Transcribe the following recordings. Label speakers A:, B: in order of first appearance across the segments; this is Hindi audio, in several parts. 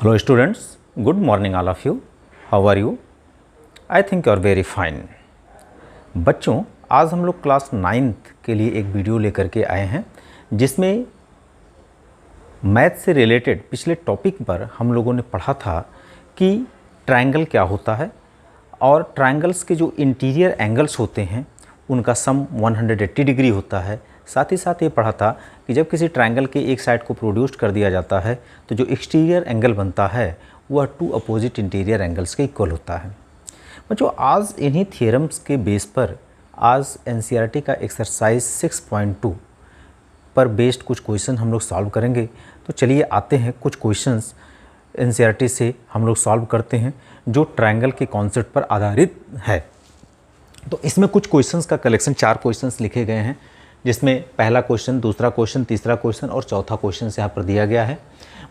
A: Hello students, good morning all of you. How are you? I think you are very fine. बच्चों, आज हम लोग क्लास 9th के लिए एक वीडियो लेकर के आए हैं जिसमें मैथ से रिलेटेड पिछले टॉपिक पर हम लोगों ने पढ़ा था कि ट्रायंगल क्या होता है और ट्रायंगल्स के जो इंटीरियर एंगल्स होते हैं उनका सम 180 डिग्री होता है। साथ ही साथ ये पढ़ा था कि जब किसी ट्रायंगल के एक साइड को प्रोड्यूस कर दिया जाता है तो जो एक्सटीरियर एंगल बनता है वह टू अपोजिट इंटीरियर एंगल्स के इक्वल होता है। बच्चों, आज इन्हीं थियरम्स के बेस पर आज एनसीईआरटी का एक्सरसाइज 6.2 पर बेस्ड कुछ क्वेश्चन हम लोग सॉल्व करेंगे। तो चलिए आते हैं, कुछ क्वेश्चंस एनसीईआरटी से हम लोग सॉल्व करते हैं जो ट्रायंगल के कॉन्सेप्ट पर आधारित है। तो इसमें कुछ क्वेश्चंस का कलेक्शन 4 क्वेश्चंस लिखे गए हैं जिसमें पहला क्वेश्चन, दूसरा क्वेश्चन, तीसरा क्वेश्चन और चौथा क्वेश्चन यहाँ पर दिया गया है।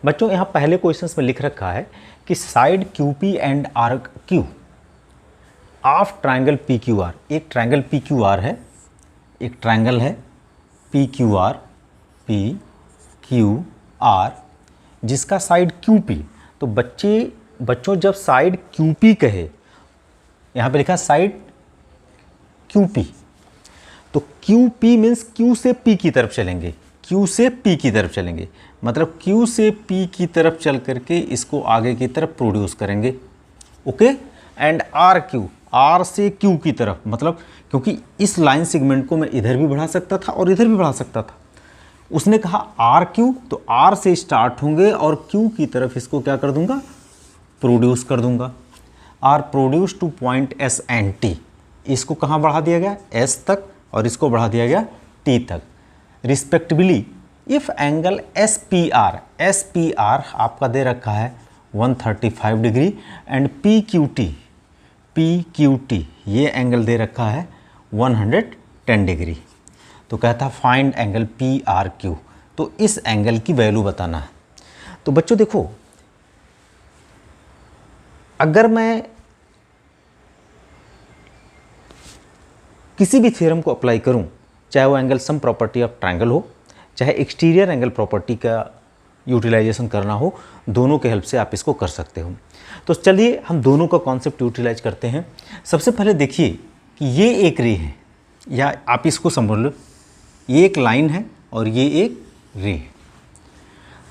A: बच्चों, यहाँ पहले क्वेश्चन में लिख रखा है कि side QP and arc Q of triangle PQR। एक ट्रायंगल PQR है, एक ट्रायंगल है PQR जिसका साइड QP। तो बच्चों जब साइड QP कहे, यहाँ पे लिखा साइड QP, तो QP मीन्स Q से P की तरफ चलेंगे, Q से P की तरफ चलेंगे, मतलब Q से P की तरफ चल करके इसको आगे की तरफ प्रोड्यूस करेंगे। ओके, एंड RQ, R से Q की तरफ, मतलब क्योंकि इस लाइन सेगमेंट को मैं इधर भी बढ़ा सकता था और इधर भी बढ़ा सकता था। उसने कहा RQ, तो R से स्टार्ट होंगे और Q की तरफ इसको क्या कर दूंगा, प्रोड्यूस कर दूंगा। R produce two point S and T। इसको कहाँ बढ़ा दिया गया, S तक, और इसको बढ़ा दिया गया T तक रिस्पेक्टिवली। इफ एंगल SPR आपका दे रखा है 135 डिग्री एंड PQT ये एंगल दे रखा है 110 डिग्री। तो कहता फाइंड एंगल PRQ। तो इस एंगल की वैल्यू बताना है। तो बच्चों देखो, अगर मैं किसी भी थ्योरम को अप्लाई करूं, चाहे वो angle sum property of triangle हो, चाहे एक्सटीरियर एंगल प्रॉपर्टी का यूटिलाइजेशन करना हो, दोनों के हेल्प से आप इसको कर सकते हो। तो चलिए हम दोनों का कॉन्सेप्ट यूटिलाइज करते हैं। सबसे पहले देखिए कि ये एक रे है, या आप इसको समझ लो ये एक लाइन है और ये एक रे है।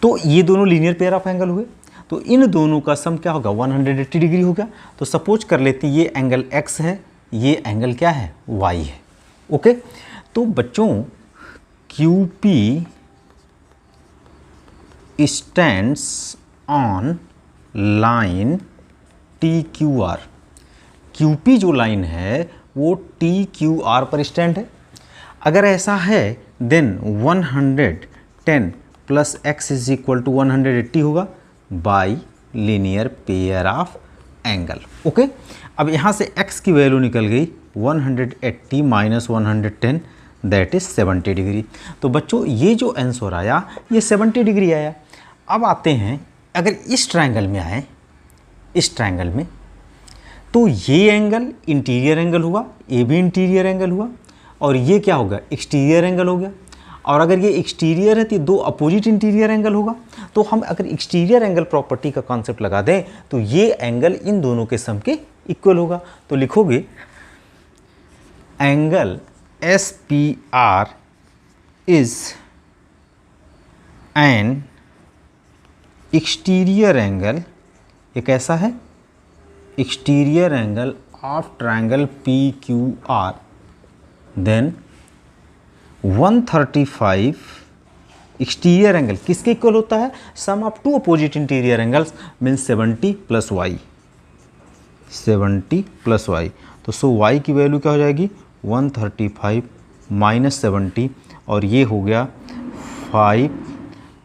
A: तो ये दोनों लीनियर पेयर ऑफ एंगल हुए, तो इन दोनों का सम क्या होगा, 180 डिग्री हो गया। तो सपोज कर लेते हैं ये एंगल X है, ये एंगल क्या है, Y है। ओके, तो बच्चों QP stands on line TQR। QP जो लाइन है वो TQR पर स्टैंड है। अगर ऐसा है then 110 plus x is equal to 180 होगा by linear pair of angle. Okay, अब यहाँ से x की वैल्यू निकल गई 180 माइनस 110 दैट इज 70 डिग्री। तो बच्चों ये जो आंसर आया ये 70 डिग्री आया। अब आते हैं, अगर इस ट्रायंगल में आए, इस ट्रायंगल में, तो ये एंगल इंटीरियर एंगल हुआ, ये भी इंटीरियर एंगल हुआ, और ये क्या होगा, एक्सटीरियर एंगल हो गया। और अगर ये एक्सटीरियर है तो दो अपोजिट इंटीरियर एंगल होगा। तो हम अगर एक्सटीरियर एंगल प्रॉपर्टी का कॉन्सेप्ट लगा दें तो ये एंगल इन दोनों के सम के इक्वल होगा। तो लिखोगे angle SPR is an exterior angle, ये कैसा है, exterior angle of triangle PQR, then 135 exterior angle किसके इक्वल होता है, sum of two opposite interior angles means 70 plus y, 70 plus y। तो सो y की वैल्यू क्या हो जाएगी, 135 माइनस 70, और ये हो गया 5,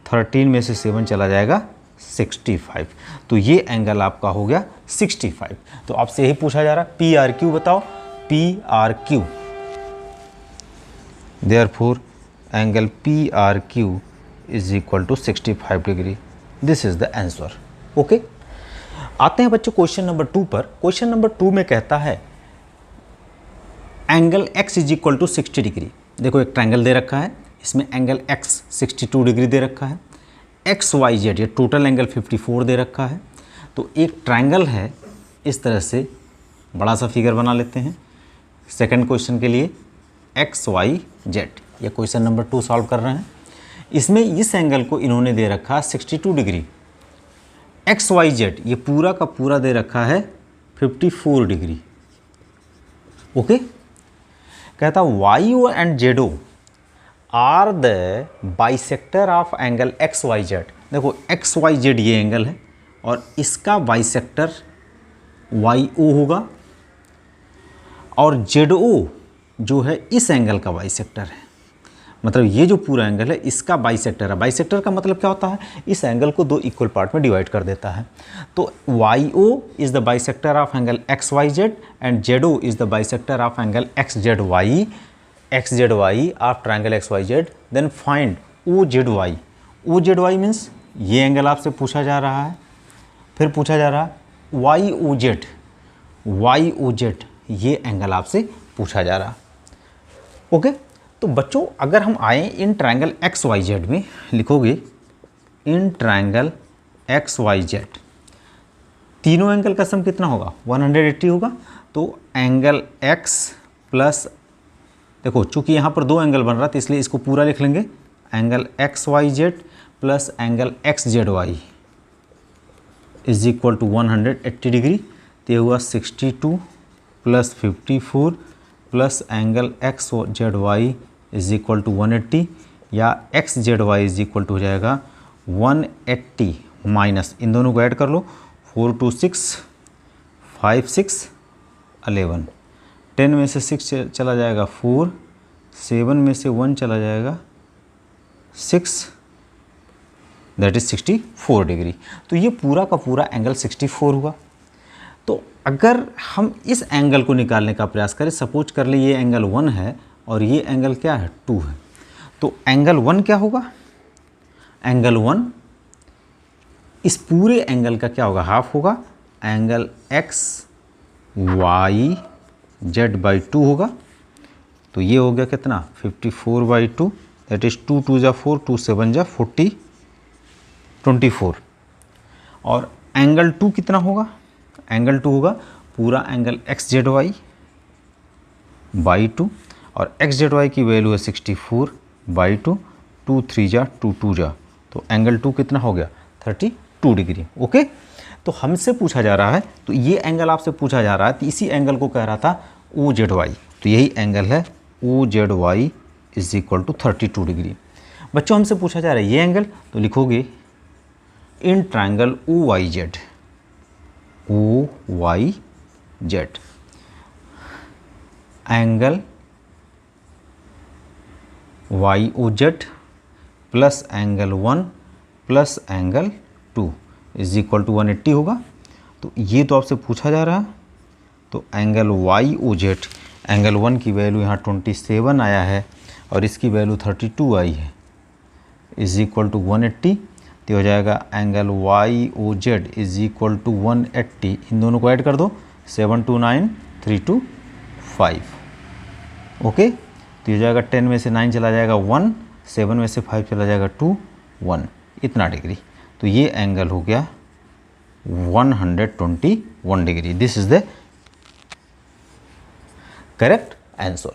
A: 13 में से 7 चला जाएगा 65। तो ये एंगल आपका हो गया 65। तो आपसे यही पूछा जा रहा है PRQ बताओ, PRQ। Therefore, angle PRQ is equal to 65 degree. This is the answer. Okay? आते हैं बच्चों क्वेश्चन नंबर 2 पर। क्वेश्चन नंबर 2 में कहता है angle X is equal to 60 degree. देखो एक ट्रायंगल दे रखा है, इसमें एंगल X 62 डिग्री दे रखा है। एक्स वाई जेड, ये टोटल एंगल 54 दे रखा है। तो एक ट्रायंगल है, इस तरह से बड़ा सा फिगर बना लेते हैं सेकंड क्वेश्चन के लिए, एक्स वाई जेड। ये क्वेश्चन नंबर 2 सॉल्व कर रहे हैं। इसमें इस एंगल को इन्होंने दे रखा 62 डिग्री। एक्स वाई जेड ये पूरा का पूरा दे रखा है 54 डिग्री। ओके, कहता Y O and Z O are the bisector of angle X Y Z. देखो एक्स वाई जेड ये एंगल है और इसका बाइसेक्टर वाई ओ होगा, और जेड ओ जो है इस एंगल का बाइसेक्टर है। मतलब ये जो पूरा एंगल है इसका बाइसेक्टर है। बाइसेक्टर का मतलब क्या होता है, इस एंगल को 2 इक्वल पार्ट में डिवाइड कर देता है। तो Y O is the bisector of angle X Y Z and Z O is the bisector of angle X Z Y of triangle X Y Z. Then find O Z Y. O Z Y means ये एंगल आपसे पूछा जा रहा है। फिर पूछा जा रहा है वाई ओ जेड, ये एंगल आपसे पूछा जा रहा है। ओके, तो बच्चों अगर हम आए in triangle X Y Z में, लिखोगे in triangle X Y Z, तीनों एंगल का सम कितना होगा 180 होगा। तो एंगल एक्स प्लस, देखो चूंकि यहाँ पर 2 एंगल बन रहा था इसलिए इसको पूरा लिख लेंगे, angle X Y Z plus angle X Z Y is equal to 180 degree. तो ये हुआ 62 plus 54 plus angle X Z Y is equal to 180, या X Z Y is equal to हो जाएगा 180 माइनस, इन दोनों को ऐड कर लो, 4 2 6 5 6 11, 10 में से 6 चला जाएगा 4, 7 में से 1 चला जाएगा 6, दैट इज 64 डिग्री। तो ये पूरा का पूरा एंगल 64 हुआ। तो अगर हम इस एंगल को निकालने का प्रयास करें, सपोज कर ले ये एंगल 1 है और ये एंगल क्या है 2 है, तो एंगल 1 क्या होगा, एंगल 1 इस पूरे एंगल का क्या होगा, हाफ होगा, angle X Y Z by 2 होगा। तो ये हो गया कितना 54/2, दैट इज 2 2 जा 4, 2 7 जा 40, 24। और एंगल 2 कितना होगा, एंगल 2 होगा पूरा angle X Z Y by 2, और एक्स जेड वाई की वैल्यू है 64/2, 2 3 जा 2 2 जा, तो एंगल 2 कितना हो गया 32 डिग्री। ओके, तो हमसे पूछा जा रहा है, तो ये एंगल आपसे पूछा जा रहा है, तो इसी एंगल को कह रहा था ओ जेड वाई, तो यही एंगल है O Z Y is equal to 32 degree. बच्चों हमसे पूछा जा रहा है ये एंगल, तो लिखोगे in triangle O Y Z, O Y Z, angle Y O Z plus angle 1 plus angle 2 is equal to 180 होगा। तो ये तो आपसे पूछा जा रहा है, तो angle Y O Z, angle 1 की वैल्यू यहाँ 27 आया है और इसकी वैल्यू 32 आई है, इज इक्वल टू 180। तो हो जाएगा angle Y O Z is equal to 180, इन दोनों को ऐड कर दो, 7 2 9 3 2 5। ओके, तो हो जाएगा 10 में से 9 चला जाएगा 1, 7 में से 5 चला जाएगा 2 1, इतना डिग्री। तो ये एंगल हो गया 121 degree. This is the correct answer.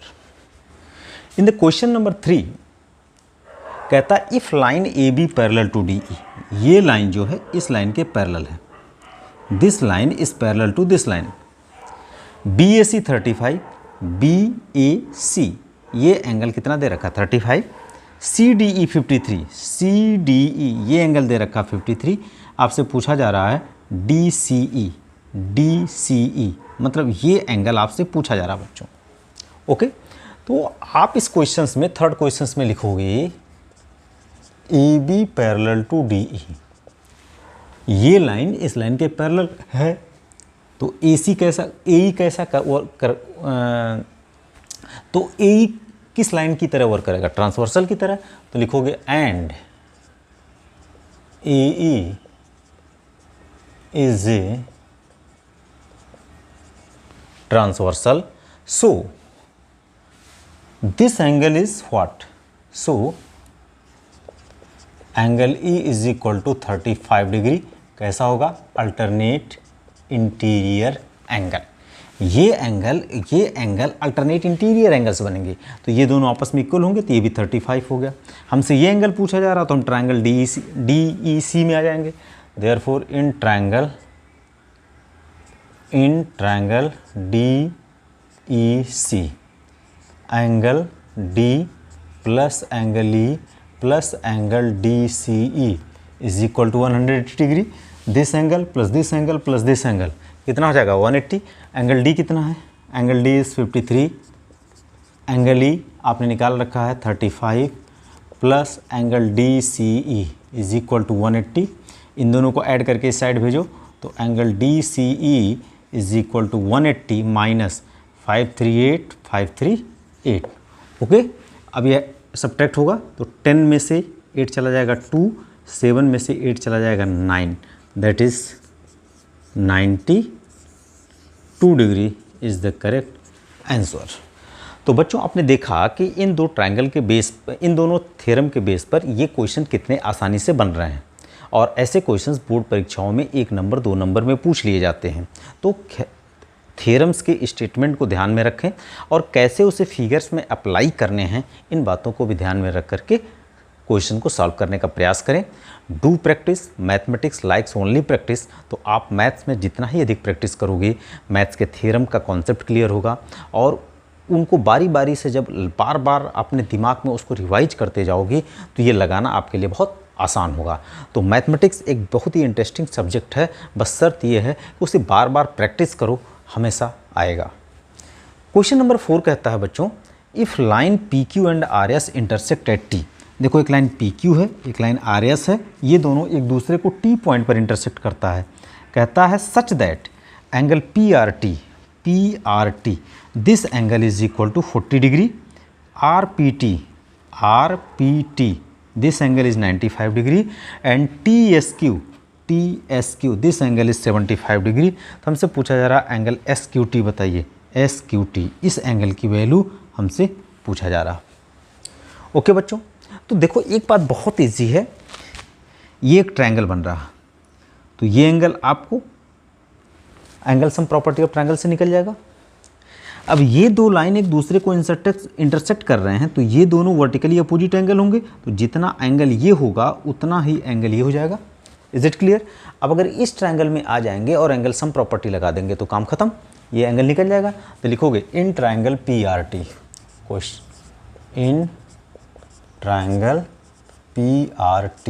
A: In the question number 3 कहता है if line A B parallel to D E, ये लाइन जो है इस लाइन के पैरेलल है, this line is parallel to this line, B A C 35, B A C ये एंगल कितना दे रखा 35, C D E 53, C D E ये एंगल दे रखा 53। आपसे पूछा जा रहा है डी सी ई, मतलब ये एंगल आपसे पूछा जा रहा है बच्चों। ओके, तो आप इस क्वेश्चंस में, थर्ड क्वेश्चंस में लिखोगे A B parallel to D E, ये लाइन इस लाइन के पैरेलल है, तो ए सी कैसा, ए ई कैसा तो ए ई किस लाइन की तरह वर्क करेगा, ट्रांसवर्सल की तरह। तो लिखोगे and A E is a transversal, so this angle is what, so angle E is equal to 35 degree कैसा होगा, अल्टरनेट इंटीरियर एंगल। ये एंगल अल्टरनेट इंटीरियर एंगल्स बनेंगे, तो ये दोनों आपस में इक्वल होंगे, तो ये भी 35 हो गया। हमसे ये एंगल पूछा जा रहा, तो हम ट्रायंगल DEC में आ जाएंगे। Therefore in triangle DEC angle D plus angle E plus angle DCE is equal to 180 degree. This angle plus this angle plus this angle कितना हो जाएगा, 180। एंगल D कितना है, angle D is 53, angle E आपने निकाल रखा है 35 plus angle DCE is equal to 180। इन दोनों को ऐड करके इस साइड भेजो, तो angle DCE is equal to 180 minus 538 okay. अब यह सब्ट्रैक्ट होगा, तो 10 में से 8 चला जाएगा 2, 7 में से 8 चला जाएगा 9, that is 92 degree is the correct answer. तो बच्चों आपने देखा कि इन दोनों थ्योरम के बेस पर ये क्वेश्चन कितने आसानी से बन रहे हैं, और ऐसे क्वेश्चंस बोर्ड परीक्षाओं में 1 नंबर 2 नंबर में पूछ लिए जाते हैं। तो थ्योरम्स के स्टेटमेंट को ध्यान में रखें और कैसे उसे फिगर्स में अप्लाई करने हैं, इन बातों को भी ध्यान में रख करके क्वेश्चन को सॉल्व करने का प्रयास करें। Do practice, mathematics likes only practice. तो आप मैथ्स में जितना ही अधिक प्रैक्टिस करोगे, मैथ्स के थ्योरम का कॉन्सेप्ट क्लियर होगा, और उनको बारी बारी से जब बार बार अपने दिमाग में उसको रिवाइज करते जाओगे, तो ये लगाना आपके लिए बहुत आसान होगा। तो मैथमेटिक्स एक बहुत ही इंटरेस्टिंग सब्जेक्ट है, बस शर्त ये है कि उसे बार बार प्रैक्टिस करो, हमेशा आएगा। क्वेश्चन नंबर 4 कहता है बच्चों, if line PQ and RS intersect at T। देखो एक लाइन PQ है, एक लाइन RS है, ये दोनों एक दूसरे को T पॉइंट पर इंटरसेक्ट करता है। कहता है such that angle PRT this angle is equal to 40 degree, RPT this angle is 95 degree, and TSQ this angle is 75 degree. तो हमसे पूछा जा रहा एंगल SQT बताइए, SQT इस एंगल की वैल्यू हमसे पूछा जा रहा। ओके बच्चों, तो देखो एक बात बहुत ईजी है, ये एक ट्रायंगल बन रहा, तो ये एंगल आपको angle sum property of triangle से निकल जाएगा। अब ये दो लाइन एक दूसरे को इंटरसेक्ट कर रहे हैं, तो ये दोनों वर्टिकली अपोजिट एंगल होंगे, तो जितना एंगल ये होगा उतना ही एंगल ये हो जाएगा। Is it clear? अब अगर इस ट्रायंगल में आ जाएंगे और एंगल सम प्रॉपर्टी लगा देंगे तो काम खत्म, ये एंगल निकल जाएगा। तो लिखोगे in triangle PRT, in triangle PRT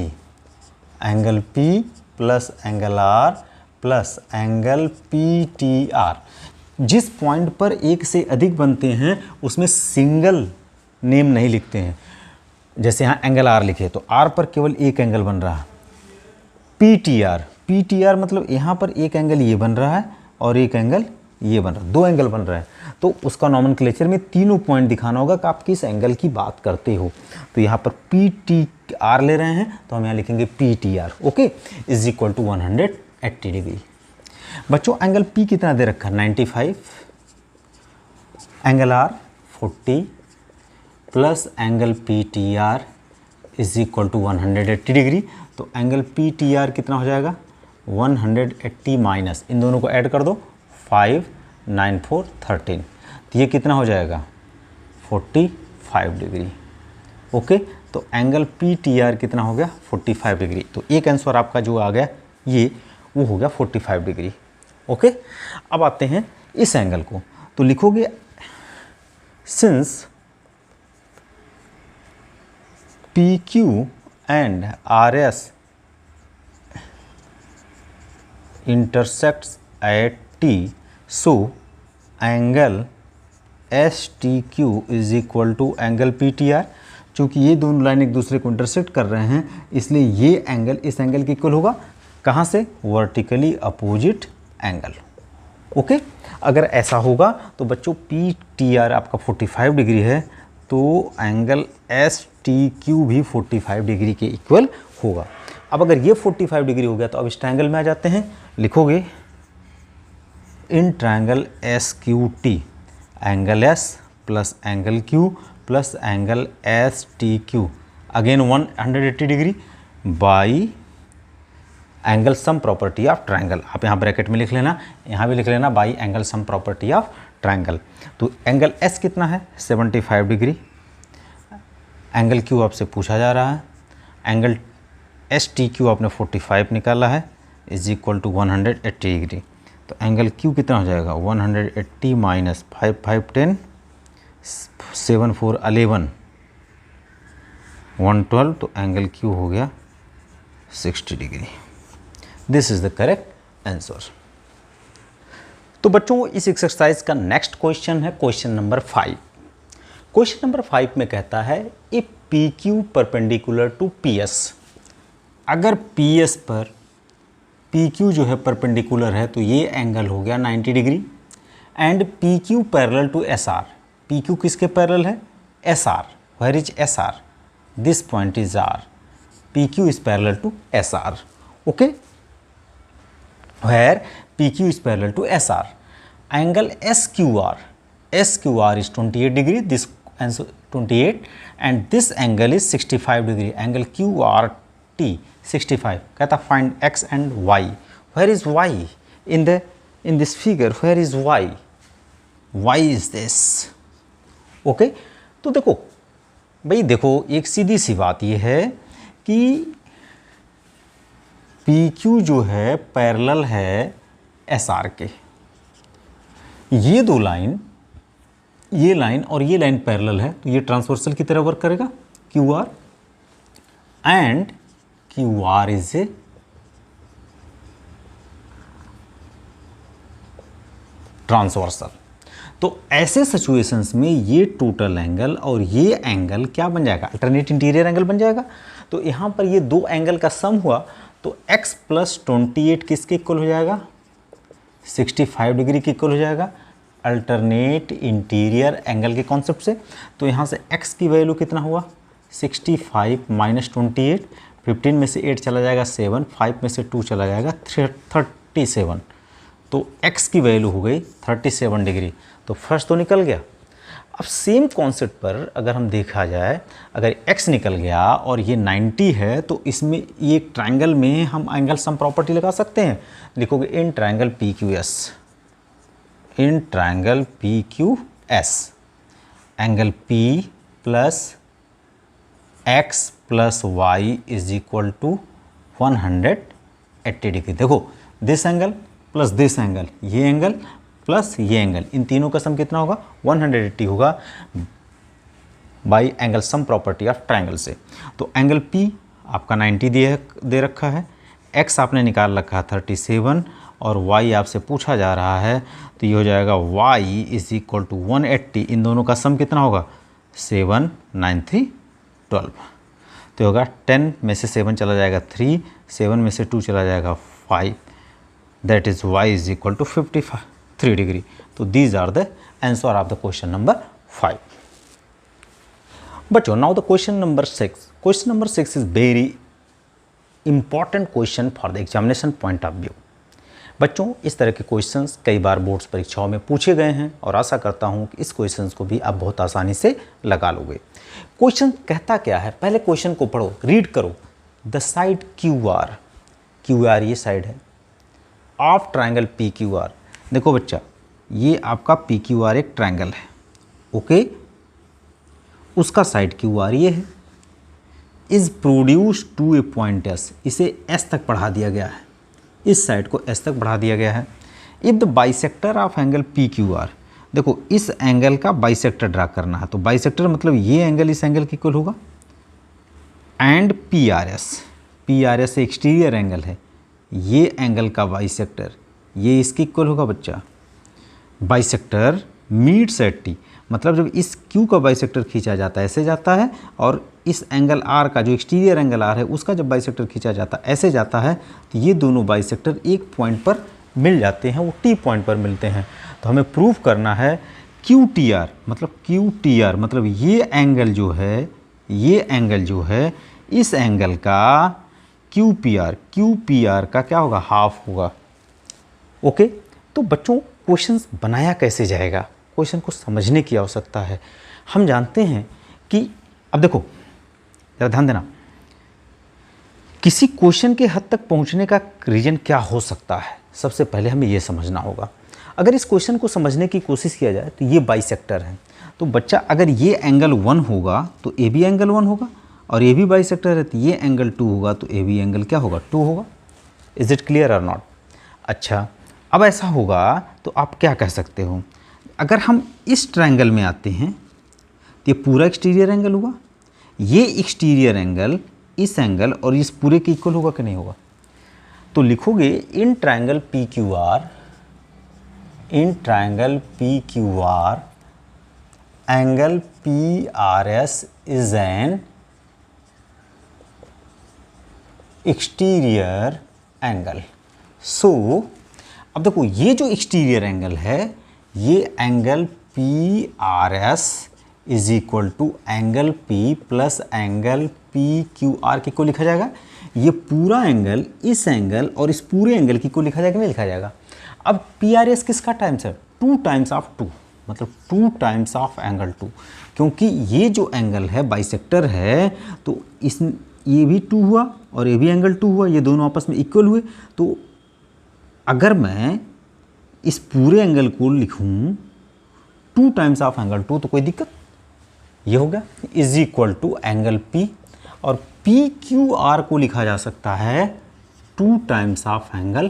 A: angle P plus angle R plus angle PTR। जिस पॉइंट पर एक से अधिक बनते हैं उसमें सिंगल नेम नहीं लिखते हैं। जैसे यहाँ एंगल R लिखे तो R पर केवल एक एंगल बन रहा है। PTR मतलब यहाँ पर एक एंगल ये बन रहा है और एक एंगल ये बन रहा है, 2 एंगल बन रहे हैं। तो उसका नॉमेनक्लेचर में तीनों पॉइंट दिखाना होगा कि आप किस एंगल की बात करते हो। तो यहाँ पर PTR ले रहे हैं तो हम यहाँ लिखेंगे PTR okay is equal to 180 degree. बच्चों एंगल P कितना दे रखा है 95, angle R 40 plus angle PTR is equal to 180 degree. तो एंगल PTR कितना हो जाएगा 180 माइनस, इन दोनों को ऐड कर दो 5 9 4 13, तो ये कितना हो जाएगा 45 डिग्री। ओके तो एंगल PTR कितना हो गया 45 डिग्री। तो एक आंसर आपका जो आ गया ये वो हो गया 45 डिग्री। ओके अब आते हैं इस एंगल को, तो लिखोगे since PQ and RS intersects at T, so angle STQ is equal to angle PTR। चूँकि ये दोनों लाइन एक दूसरे को इंटरसेक्ट कर रहे हैं इसलिए ये एंगल इस एंगल के इक्वल होगा। कहाँ से? Vertically opposite angle. ओके अगर ऐसा होगा तो बच्चों PTR आपका 45 डिग्री है तो एंगल STQ भी 45 डिग्री के इक्वल होगा। अब अगर ये 45 डिग्री हो गया तो अब इस ट्रायंगल में आ जाते हैं, लिखोगे in triangle SQT angle S plus angle Q plus angle STQ again 180 degree. By angle sum property of triangle. आप यहाँ ब्रैकेट में लिख लेना, यहाँ भी लिख लेना by angle sum property of triangle. तो एंगल एस कितना है 75 डिग्री, एंगल क्यू आपसे पूछा जा रहा है, एंगल एस टी क्यू आपने 45 निकाला है इज इक्वल टू 180 डिग्री। तो एंगल क्यू कितना हो जाएगा 180 माइनस 5 5 10 7 4 11 112, तो एंगल क्यू हो गया 60 degree. This is the correct answer. तो बच्चों इस एक्सरसाइज का नेक्स्ट क्वेश्चन है क्वेश्चन नंबर 5। क्वेश्चन नंबर 5 में कहता है if P Q perpendicular to P S, अगर पी एस पर पी क्यू जो है परपेंडिकुलर है तो ये एंगल हो गया 90 degree, and P Q parallel to S R. P Q किसके पैरेलल है S R, where is S R, this point is R, P Q is parallel to S R, okay, where P Q is parallel to S R. Angle S Q R is 28 degree, this 28 and this angle is 65 degree, angle Q R T 65। कहता find x and y, where is y in this figure, where is y is this, okay. तो देखो भाई, देखो एक सीधी सी बात ये है कि PQ जो है पैरेलल है SR के, ये दो लाइन, ये लाइन और ये लाइन पैरेलल है तो ये ट्रांसवर्सल की तरह वर्क करेगा QR, and QR is a transversal. तो ऐसे सिचुएशंस में ये टोटल एंगल और ये एंगल क्या बन जाएगा, अल्टरनेट इंटीरियर एंगल बन जाएगा। तो यहाँ पर ये दो एंगल का सम हुआ तो x प्लस 28 किसके इक्वल हो जाएगा 65 डिग्री के इक्वल हो जाएगा, अल्टरनेट इंटीरियर एंगल के कॉन्सेप्ट से। तो यहाँ से x की वैल्यू कितना हुआ 65 माइनस 28, 15 में से 8 चला जाएगा 7, 5 में से 2 चला जाएगा 37, तो x की वैल्यू हो गई 37 डिग्री। तो फर्स्ट तो निकल गया। अब सेम कॉन्सेप्ट पर अगर हम देखा जाए, अगर x निकल गया और ये 90 है तो इसमें ये ट्रायंगल में हम एंगल सम प्रॉपर्टी लगा सकते हैं। लिखोगे in triangle P Q S, in triangle P Q S angle p plus x plus y is equal to 180 degree. देखो this angle plus this angle, ये एंगल प्लस ये एंगल, इन तीनों का सम कितना होगा 180 होगा by angle sum property of triangle से। तो एंगल P आपका 90 दे रखा है, x आपने निकाल रखा है 37 और y आपसे पूछा जा रहा है तो ये हो जाएगा y इज इक्वल टू 180, इन दोनों का सम कितना होगा 7 9 3 12, तो होगा 10 में से 7 चला जाएगा 3, 7 में से 2 चला जाएगा 5, that is y is equal to 53 degree. तो these are the answer of the question number 5। बच्चों now the question number 6। Question number 6 is very important question for the examination point of view. बच्चों इस तरह के क्वेश्चंस कई बार बोर्ड्स परीक्षाओं में पूछे गए हैं और आशा करता हूं कि इस क्वेश्चंस को भी आप बहुत आसानी से लगा लोगे। क्वेश्चन कहता क्या है, पहले क्वेश्चन को पढ़ो, रीड करो। द साइड QR ये साइड है ऑफ ट्रायंगल PQR। देखो बच्चा, ये आपका PQR एक ट्रायंगल है, ओके, उसका साइड QR ये है, is produce to a point S, इसे S तक बढ़ा दिया गया है, इस साइड को S तक बढ़ा दिया गया है। If the bisector of angle PQR, देखो इस एंगल का बाइसेक्टर ड्रा करना है, तो बाइसेक्टर मतलब ये एंगल इस एंगल के इक्वल होगा, एंड PRS एक्सटीरियर एंगल है, ये एंगल का बाइसेक्टर ये इसके इक्वल होगा बच्चा। बाइसेक्टर मीट्स एट T, मतलब जब इस Q का बाइसेक्टर खींचा जाता है ऐसे जाता है, और इस एंगल R का जो एक्सटीरियर एंगल R है उसका जब बाइसेक्टर खींचा जाता है ऐसे जाता है, तो ये दोनों बाइसेक्टर एक पॉइंट पर मिल जाते हैं, वो T पॉइंट पर मिलते हैं। तो हमें प्रूव करना है QTR, मतलब ये एंगल जो है इस एंगल का QPR का क्या होगा, हाफ होगा, ओके। तो बच्चों क्वेश्चंस बनाया कैसे जाएगा, क्वेश्चन को समझने की आवश्यकता है। हम जानते हैं कि अब देखो जरा ध्यान देना, किसी क्वेश्चन के हद तक पहुंचने का रीज़न क्या हो सकता है, सबसे पहले हमें ये समझना होगा। अगर इस क्वेश्चन को समझने की कोशिश किया जाए तो ये बाइसेक्टर है, तो बच्चा अगर ये एंगल 1 होगा तो ए भी एंगल 1 होगा, और ये भी बाइसेक्टर है तो ये एंगल 2 होगा तो ए भी एंगल क्या होगा, 2 होगा। इज़ इट क्लियर और नॉट? अच्छा, अब ऐसा होगा तो आप क्या कह सकते हो, अगर हम इस ट्रायंगल में आते हैं तो ये पूरा एक्सटीरियर एंगल हुआ, ये एक्सटीरियर एंगल इस एंगल और इस पूरे के इक्वल होगा कि नहीं होगा? तो लिखोगे in triangle P Q R, in triangle P Q R angle P R S is an exterior angle. So अब देखो ये जो एक्सटीरियर एंगल है, ये angle P R S is equal to angle P plus angle P Q R की को लिखा जाएगा। ये पूरा एंगल इस एंगल और इस पूरे एंगल की को लिखा जाएगा, नहीं लिखा जाएगा। अब पी आर एस किसका टाइम्स है? 2 टाइम्स ऑफ 2, मतलब 2 टाइम्स ऑफ एंगल 2, क्योंकि ये जो एंगल है बाइसेक्टर है, तो इस ये भी 2 हुआ और ये भी एंगल 2 हुआ, ये दोनों आपस में इक्वल हुए। तो अगर मैं इस पूरे एंगल को लिखूं 2 टाइम्स ऑफ एंगल 2 तो कोई दिक्कत? ये हो गया is equal to angle P, और पी क्यू आर को लिखा जा सकता है 2 टाइम्स ऑफ एंगल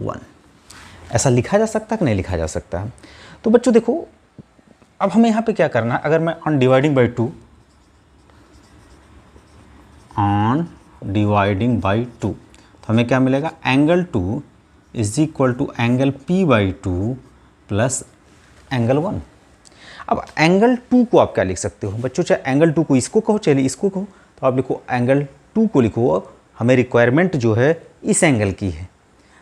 A: 1। ऐसा लिखा जा सकता है कि नहीं लिखा जा सकता है? तो बच्चों देखो, अब हमें यहाँ पे क्या करना है, अगर मैं ऑन डिवाइडिंग बाई 2 तो हमें क्या मिलेगा, angle 2 is equal to angle P by 2 plus angle 1। अब एंगल 2 को आप क्या लिख सकते हो बच्चों, चाहे एंगल 2 को इसको कहो चाहे इसको कहो, तो आप लिखो एंगल 2 को लिखो, हमें रिक्वायरमेंट जो है इस एंगल की है,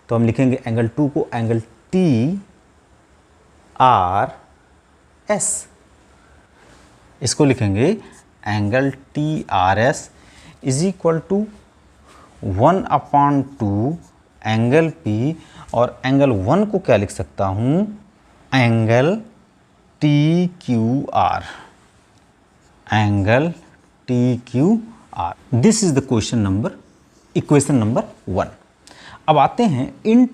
A: तो हम लिखेंगे एंगल 2 को एंगल टी आर एस, इसको लिखेंगे angle T R S is equal to 1/2 angle P, और एंगल 1 को क्या लिख सकता हूँ, angle T Q R, angle T Q R. This is the equation number 1। अब आते हैं in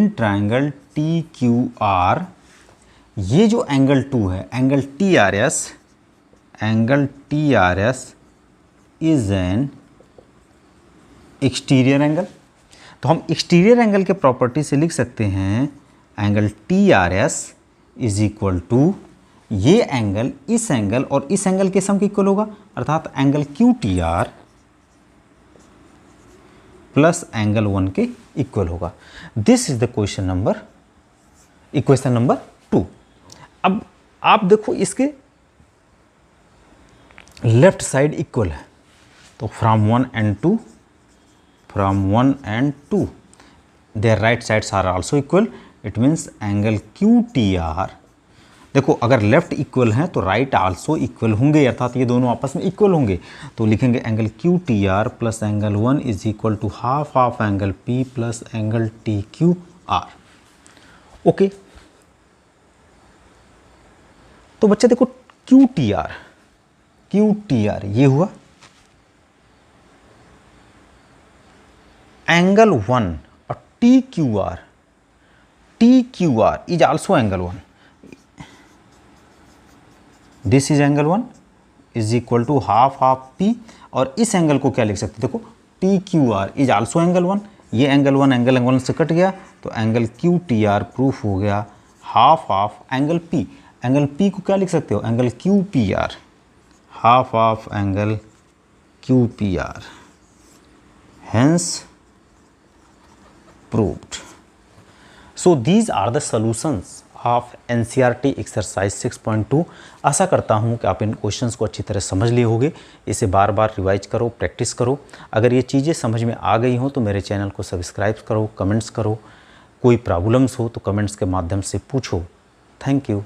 A: triangle T Q R, ये जो एंगल 2 है, angle T R S is an exterior angle. तो हम एक्सटीरियर एंगल के प्रॉपर्टी से लिख सकते हैं angle T R S is equal to ये एंगल इस एंगल और इस एंगल के सम के इक्वल होगा, अर्थात angle Q T R plus angle 1 के इक्वल होगा। This is the equation number 2। अब आप देखो इसके लेफ्ट साइड इक्वल है, तो from 1 and 2 their right sides are also equal, it means angle Q T are, देखो अगर लेफ्ट इक्वल हैं तो राइट आल्सो इक्वल होंगे, अर्थात ये दोनों आपस में इक्वल होंगे, तो लिखेंगे angle Q T R plus angle 1 is equal to half of angle P plus angle T Q R. Okay, तो बच्चे देखो क्यू टी आर ये हुआ एंगल 1, और T Q R is also angle 1, this is angle 1 is equal to half of P, और इस एंगल को क्या लिख सकते, देखो T Q R is also angle 1, ये एंगल 1 से कट गया, तो angle Q T R proof हो गया half of angle P. Angle P को क्या लिख सकते हो, angle Q P R, half of angle Q P are, hence proved. So these are the solutions of NCERT exercise 6.2। आशा करता हूँ कि आप इन क्वेश्चंस को अच्छी तरह समझ लिए होंगे। इसे बार बार रिवाइज करो, प्रैक्टिस करो। अगर ये चीज़ें समझ में आ गई हो तो मेरे चैनल को सब्सक्राइब करो, कमेंट्स करो, कोई प्रॉब्लम्स हो तो कमेंट्स के माध्यम से पूछो। Thank you.